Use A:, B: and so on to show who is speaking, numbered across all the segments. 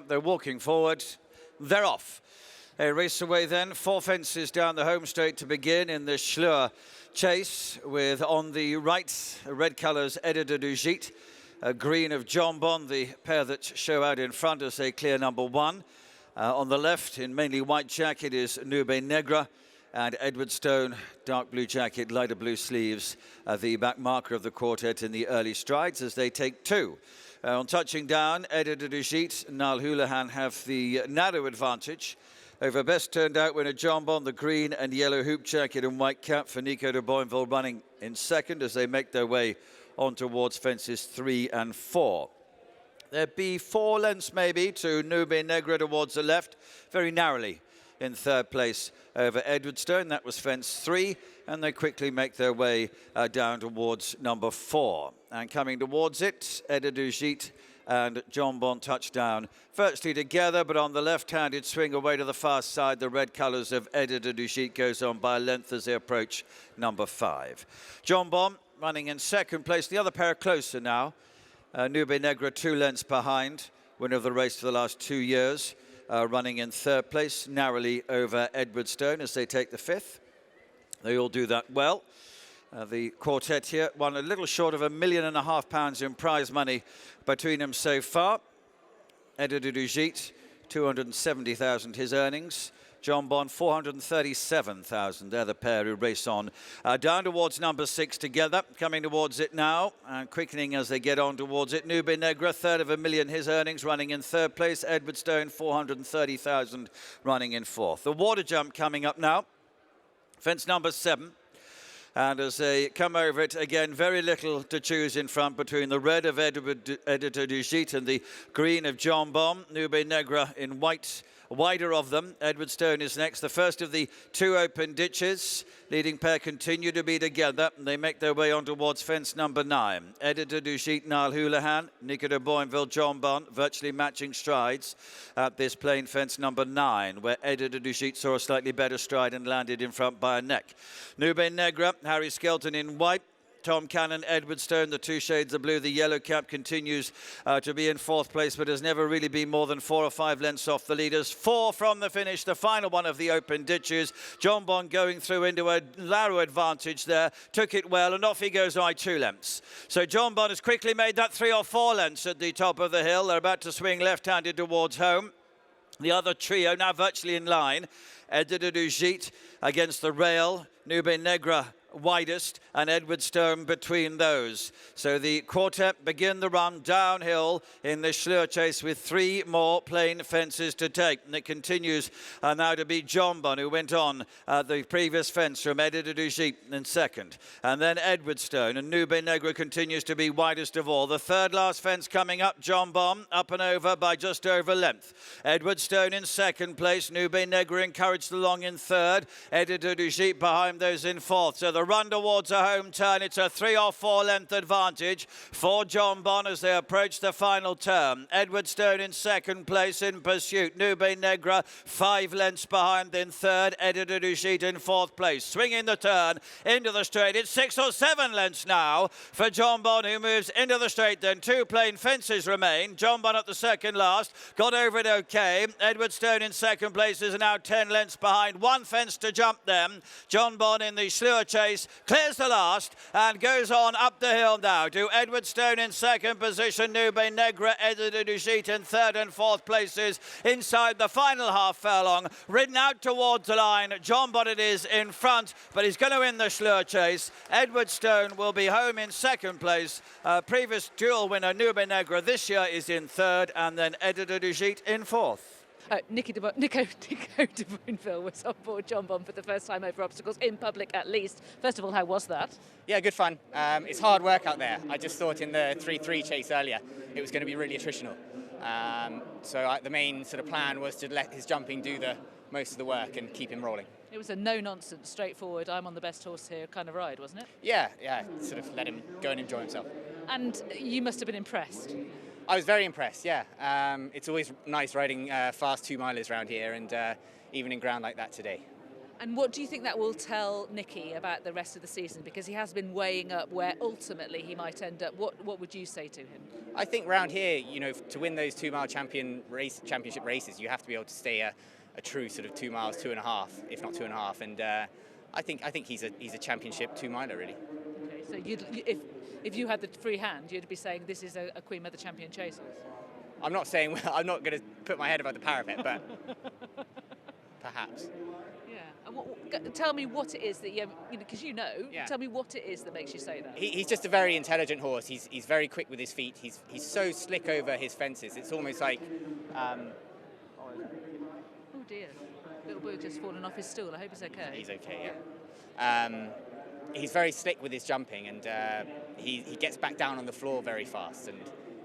A: up, they're walking forward, they're off. They race away then, 4 fences down the home straight to begin in the Schloer Chase, with on the right, red colours Editeur Du Gite, green of Jonbon, the pair that show out in front as they clear number 1. On the left, in mainly white jacket, is Nube Negra, and Edward Stone, dark blue jacket, lighter blue sleeves, the back marker of the quartet in the early strides as they take 2. On touching down, Editeur Du Gite and Niall Houlihan have the narrow advantage over best turned out winner Jonbon, the green and yellow hoop jacket and white cap for Nico De Boinville running in second as they make their way on towards fences 3 and 4. There'd be 4 lengths maybe to Nube Negra towards the left, very narrowly in third place over Edward Stone. That was fence 3, and they quickly make their way down towards number 4. And coming towards it, Editeur Du Gite and Jonbon touchdown virtually together, but on the left-handed swing away to the far side, the red colours of Editeur Du Gite goes on by a length as they approach number 5. Jonbon running in second place. The other pair are closer now. Nube Negra 2 lengths behind, winner of the race for the last 2 years, running in third place, narrowly over Edward Stone as they take the 5th. They all do that well. The quartet here won a little short of £1.5 million in prize money between them so far. Editeur Du Gite, 270,000 his earnings. Jonbon, 437,000. They're the pair who race on. Down towards number 6 together, coming towards it now, and quickening as they get on towards it. Nube Negra, £250,000 his earnings, running in third place. Edward Stone, 430,000, running in 4th. The water jump coming up now. Fence number 7. And as they come over it, again, very little to choose in front between the red of Editeur Du Gite and the green of Jonbon. Nube Negra in white, wider of them. Edward Stone is next, the first of the 2 open ditches. Leading pair continue to be together, and they make their way on towards fence number 9. Editeur Du Gite, Niall Houlihan, Nico De Boinville, Jonbon, virtually matching strides at this plain fence number 9, where Editeur Du Gite saw a slightly better stride and landed in front by a neck. Nube Negra, Harry Skelton in white. Tom Cannon, Edward Stone, the 2 shades of blue. The yellow cap continues to be in 4th place, but has never really been more than 4 or 5 lengths off the leaders. 4 from the finish, the final one of the open ditches. Jonbon going through into a narrow advantage there, took it well, and off he goes by 2 lengths. So Jonbon has quickly made that 3 or 4 lengths at the top of the hill. They're about to swing left-handed towards home. The other trio now virtually in line. Editeur Du Gite against the rail. Nube Negra widest, and Edward Stone between those. So the quartet begin the run downhill in the Schloer Chase with 3 more plain fences to take. And it continues now to be Jonbon, who went on the previous fence from Editeur Du Gite in second. And then Edward Stone, and Nube Negra continues to be widest of all. The third last fence coming up, Jonbon up and over by just over length. Edward Stone in second place, Nube Negra encouraged along in third. Editeur Du Gite behind those in 4th. So the run towards a home turn, it's a 3 or 4 length advantage for Jonbon as they approach the final turn. Edward Stone in second place in pursuit. Nube Negra 5 lengths behind in third. Editeur Du Gite in 4th place. Swinging the turn into the straight. It's 6 or 7 lengths now for Jonbon, who moves into the straight. Then 2 plain fences remain. Jonbon at the second last. Got over it okay. Edward Stone in second place is now 10 lengths behind. 1 fence to jump them. Jonbon in the Schloer Chase clears the last and goes on up the hill now to Edward Stone in second position. Nube Negra, Editeur Du Gite in third and 4th places inside the final half furlong. Ridden out towards the line. Jonbon it is in front, but he's going to win the Schloer Chase. Edward Stone will be home in second place. Previous dual winner Nube Negra this year is in third, and then Editeur Du Gite in 4th.
B: Nico De Boinville was on board Jonbon for the first time over obstacles, in public at least. First of all, how was that?
C: Yeah, good fun. It's hard work out there. I just thought in the 3-3 chase earlier it was going to be really attritional. So the main sort of plan was to let his jumping do the most of the work and keep him rolling.
B: It was a no-nonsense, straightforward, I'm on the best horse here kind of ride, wasn't it?
C: Yeah, sort of let him go and enjoy himself.
B: And you must have been impressed.
C: I was very impressed, yeah. It's always nice riding fast 2-milers around here, and even in ground like that today.
B: And what do you think that will tell Nicky about the rest of the season? Because he has been weighing up where ultimately he might end up. What would you say to him?
C: I think round here, to win those 2 mile championship races, you have to be able to stay a true sort of 2 miles, 2.5, if not 2.5. And I think he's a championship 2 miler really.
B: Okay, so if you had the free hand, you'd be saying this is a Queen Mother Champion Chase.
C: I'm not saying I'm not going to put my head above the parapet, but perhaps.
B: Yeah. And tell me what it is that because
C: Yeah.
B: Tell me what it is that makes you say that.
C: He's just a very intelligent horse. He's very quick with his feet. He's so slick over his fences. It's almost like.
B: Oh dear, little boy just fallen off his stool. I hope he's okay.
C: He's okay. Yeah. He's very slick with his jumping, and he gets back down on the floor very fast. And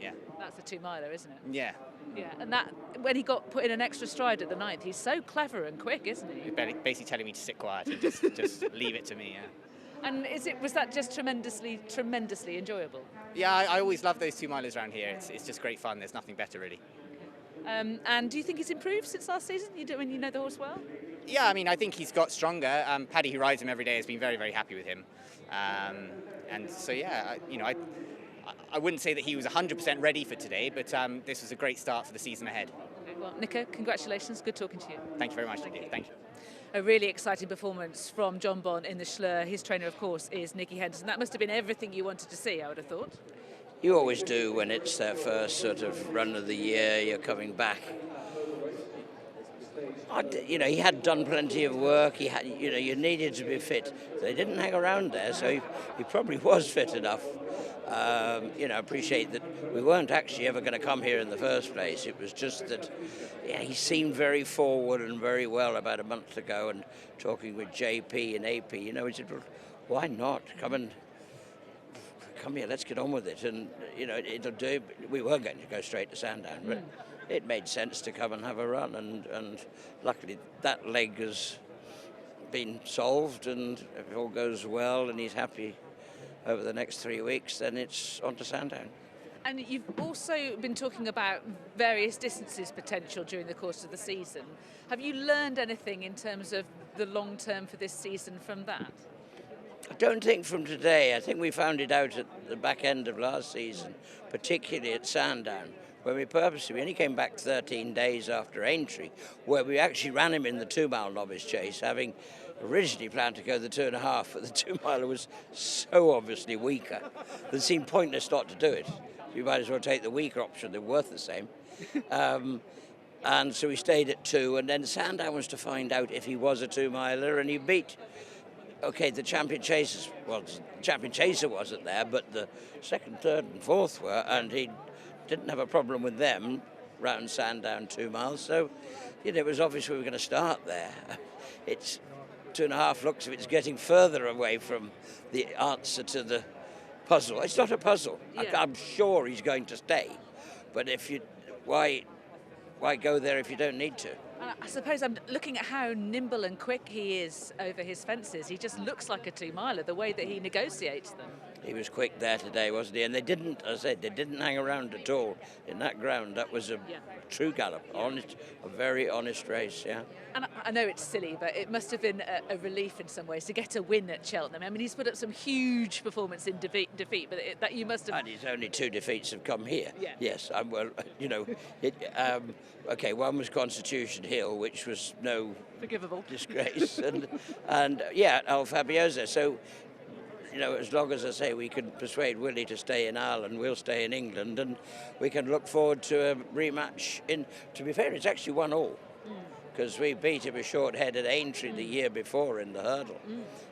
C: yeah.
B: That's a 2 miler, isn't it?
C: Yeah.
B: Yeah, and that when he got put in an extra stride at the 9th, he's so clever and quick, isn't he?
C: He's basically telling me to sit quiet and just leave it to me. Yeah.
B: And was that just tremendously enjoyable?
C: Yeah, I always love those 2 milers around here. It's just great fun. There's nothing better really.
B: And do you think he's improved since last season? You know the horse well?
C: Yeah, I mean, I think he's got stronger. Paddy, who rides him every day, has been very, very happy with him. And so, yeah, I wouldn't say that he was 100% ready for today, but this was a great start for the season ahead.
B: Okay, well, Nico, congratulations. Good talking to you.
C: Thank you very much, Nicky. Thank you.
B: A really exciting performance from Jonbon in the Schloer. His trainer, of course, is Nicky Henderson. That must have been everything you wanted to see, I would have thought.
D: You always do when it's their first sort of run of the year, you're coming back. He had done plenty of work. He had, you needed to be fit. They didn't hang around there, so he probably was fit enough. Appreciate that we weren't actually ever going to come here in the first place. It was just that he seemed very forward and very well about a month ago, and talking with JP and AP, he said, well, why not? Come here, let's get on with it. And, it'll do. We were going to go straight to Sandown, but it made sense to come and have a run. And luckily that leg has been solved, and if it all goes well and he's happy over the next 3 weeks, then it's on to Sandown.
B: And you've also been talking about various distances potential during the course of the season. Have you learned anything in terms of the long term for this season from that?
D: I don't think from today. I think we found it out at the back end of last season, particularly at Sandown, when we only came back 13 days after Aintree, where we actually ran him in the 2 mile novice chase, having originally planned to go the 2.5, but the 2 miler was so obviously weaker that it seemed pointless not to do it. You might as well take the weaker option, they're worth the same. And so we stayed at 2, and then Sandown was to find out if he was a 2 miler, and he beat. Okay, the champion chaser wasn't there, but the 2nd, 3rd and 4th were, and he didn't have a problem with them round Sandown 2 miles. So, it was obvious we were going to start there. It's 2.5 looks if it's getting further away from the answer to the puzzle. It's not a puzzle.
B: Yeah.
D: I'm sure he's going to stay, but why go there if you don't need to?
B: I suppose I'm looking at how nimble and quick he is over his fences. He just looks like a 2 miler, the way that he negotiates them.
D: He was quick there today, wasn't he? And they didn't hang around at all in that ground. That was a true gallop, a very honest race, yeah.
B: And I know it's silly, but it must have been a relief in some ways to get a win at Cheltenham. I mean, he's put up some huge performance in defeat, but that you must have...
D: And his only 2 defeats have come here.
B: Yeah.
D: Yes, okay, one was Constitution Hill, which was no...
B: Forgivable.
D: ...disgrace, and Fabiolo. So, as long as I say we can persuade Willie to stay in Ireland, we'll stay in England, and we can look forward to a rematch to be fair, it's actually 1-1. Because we beat him a short head at Aintree the year before in the hurdle.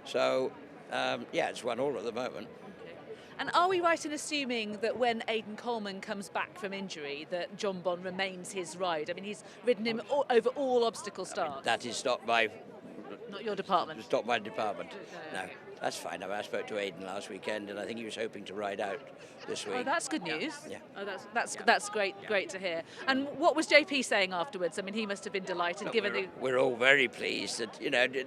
D: So, it's 1-1 at the moment.
B: Okay. And are we right in assuming that when Aidan Coleman comes back from injury, that Jonbon remains his ride? I mean, he's ridden him over all obstacle starts.
D: That is not
B: your department.
D: It's not my department. No.
B: Okay.
D: That's fine. I spoke to Aidan last weekend, and I think he was hoping to ride out this week.
B: Oh, that's good news.
D: Yeah.
B: Oh, that's great to hear. And what was JP saying afterwards? I mean, he must have been delighted,
D: We're all very pleased that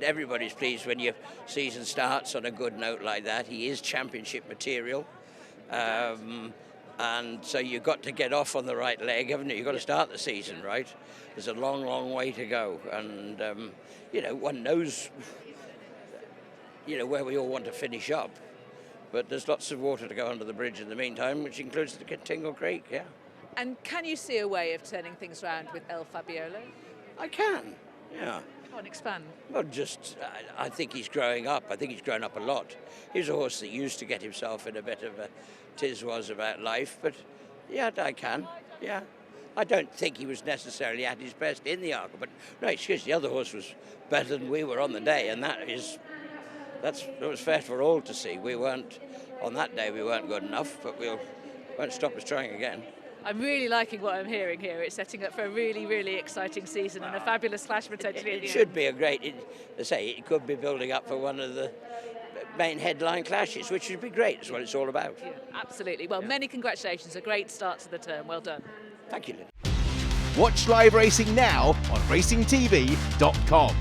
D: everybody's pleased when your season starts on a good note like that. He is championship material. And so you've got to get off on the right leg, haven't you? You've got to start the season right. There's a long, long way to go. And, you know, one knows, you know, where we all want to finish up. But there's lots of water to go under the bridge in the meantime, which includes the Tingle Creek, yeah.
B: And can you see a way of turning things around with El Fabiolo?
D: I can, yeah.
B: Go on, expand.
D: Well, just, I think he's growing up. I think he's grown up a lot. He was a horse that used to get himself in a bit of a tiz-was about life, but yeah, I can, yeah. I don't think he was necessarily at his best in the Arkle, but no, excuse me, the other horse was better than we were on the day, and that was fair for all to see. We weren't, on that day, we weren't good enough, but won't stop us trying again.
B: I'm really liking what I'm hearing here. It's setting up for a really, really exciting season and a fabulous clash potentially.
D: It should be a great, it could be building up for one of the main headline clashes, which would be great. That's what it's all about.
B: Yeah, absolutely. Well, many congratulations. A great start to the term. Well done.
D: Thank you, Lynn.
E: Watch live racing now on racingtv.com.